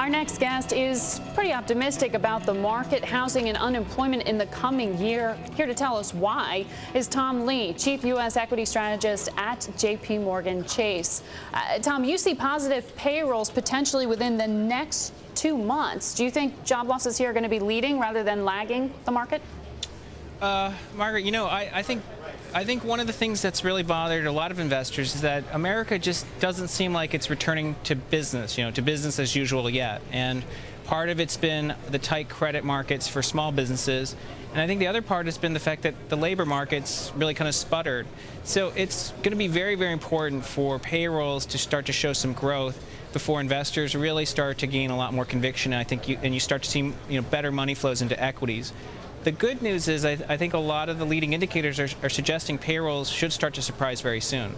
Our next guest is pretty optimistic about the market, housing, and unemployment in the coming year. Here to tell us why is Tom Lee, Chief U.S. Equity Strategist at JPMorgan Chase. Tom, you see positive payrolls potentially within the next 2 months. Do you think job losses here are going to be leading rather than lagging the market? Margaret, I think one of the things that's really bothered a lot of investors is that America just doesn't seem like it's returning to business, to business as usual yet. And part of it's been the tight credit markets for small businesses. And I think the other part has been the fact that the labor market's really kind of sputtered. So it's going to be very, very important for payrolls to start to show some growth before investors really start to gain a lot more conviction. And I think you start to see better money flows into equities. The good news is I think a lot of the leading indicators are suggesting payrolls should start to surprise very soon.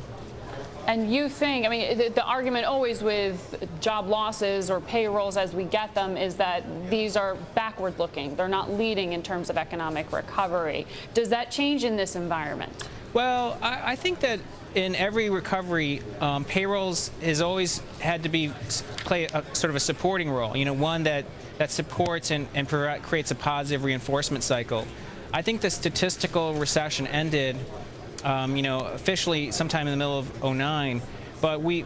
And you think, the argument always with job losses or payrolls as we get them is that these are backward looking. They're not leading in terms of economic recovery. Does that change in this environment? Well, I think that in every recovery, payrolls has always had to play a sort of a supporting role, one that supports and creates a positive reinforcement cycle. I think the statistical recession ended, officially sometime in the middle of '09, but we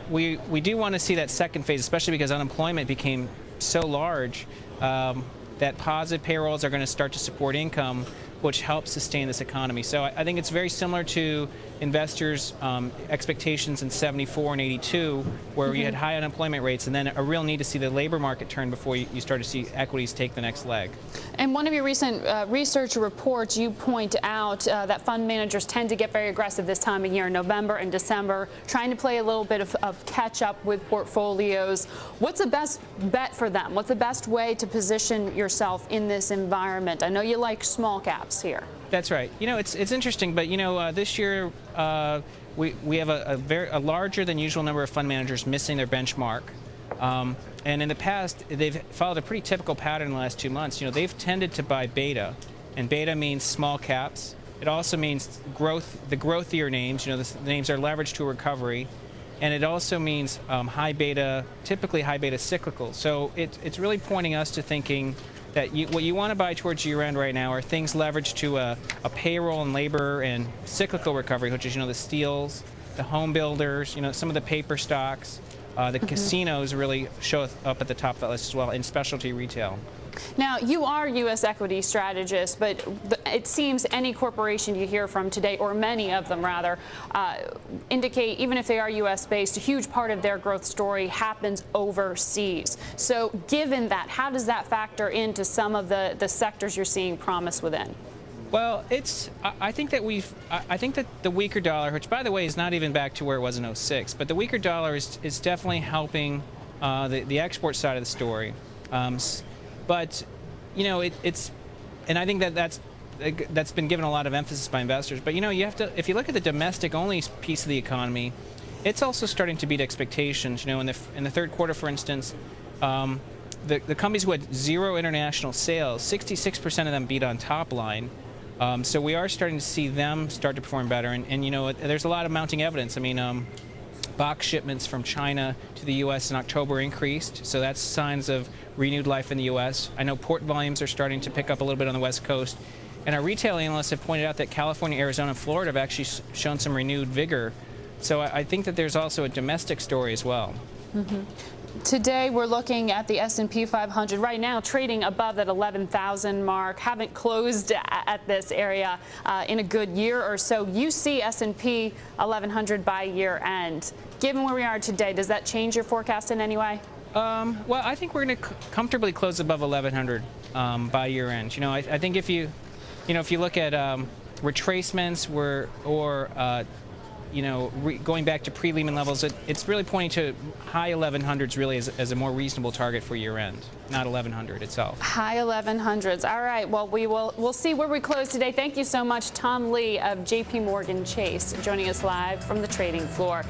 do want to see that second phase, especially because unemployment became so large that positive payrolls are going to start to support income, which helps sustain this economy. So I think it's very similar to investors' expectations in '74 and '82, where you had high unemployment rates and then a real need to see the labor market turn before you start to see equities take the next leg. In one of your recent research reports, you point out that fund managers tend to get very aggressive this time of year, November and December, trying to play a little bit of catch up with portfolios. What's the best bet for them? What's the best way to position yourself in this environment? I know you like small caps here. That's right. It's interesting, but this year we have a larger than usual number of fund managers missing their benchmark. And in the past, they've followed a pretty typical pattern in the last 2 months. They've tended to buy beta, and beta means small caps. It also means the growthier names. The names are leveraged to a recovery, and it also means high beta, typically high beta cyclical. So it's really pointing us to thinking that what you want to buy towards year-end right now are things leveraged to a payroll and labor and cyclical recovery, which is the steels, the home builders, some of the paper stocks. The casinos really show up at the top of that list as well, in specialty retail. Now, you are U.S. equity strategist, but it seems any corporation you hear from today, or many of them rather, indicate, even if they are U.S.-based, a huge part of their growth story happens overseas. So given that, how does that factor into some of the sectors you're seeing promise within? Well, I think that the weaker dollar, which by the way is not even back to where it was in '06, but the weaker dollar is definitely helping the export side of the story. But and I think that's been given a lot of emphasis by investors. But you have to, if you look at the domestic only piece of the economy, it's also starting to beat expectations. In the third quarter, for instance, the companies who had zero international sales, 66% of them beat on top line. So we are starting to see them start to perform better, and there's a lot of mounting evidence. Box shipments from China to the U.S. in October increased, so that's signs of renewed life in the U.S. I know port volumes are starting to pick up a little bit on the West Coast, and our retail analysts have pointed out that California, Arizona, and Florida have actually shown some renewed vigor. So I think that there's also a domestic story as well. Today we're looking at the S&P 500 right now trading above that 11,000 mark. Haven't closed at this area in a good year or so. You see S&P 1100 by year end. Given where we are today, does that change your forecast in any way? Well, I think we're going to comfortably close above 1100 by year end. I think if you look at retracements going back to pre-Lehman levels, it's really pointing to high 1100s really as a more reasonable target for year-end, not 1100 itself. High 1100s. All right. Well, we'll see where we close today. Thank you so much, Tom Lee of JPMorgan Chase, joining us live from the trading floor.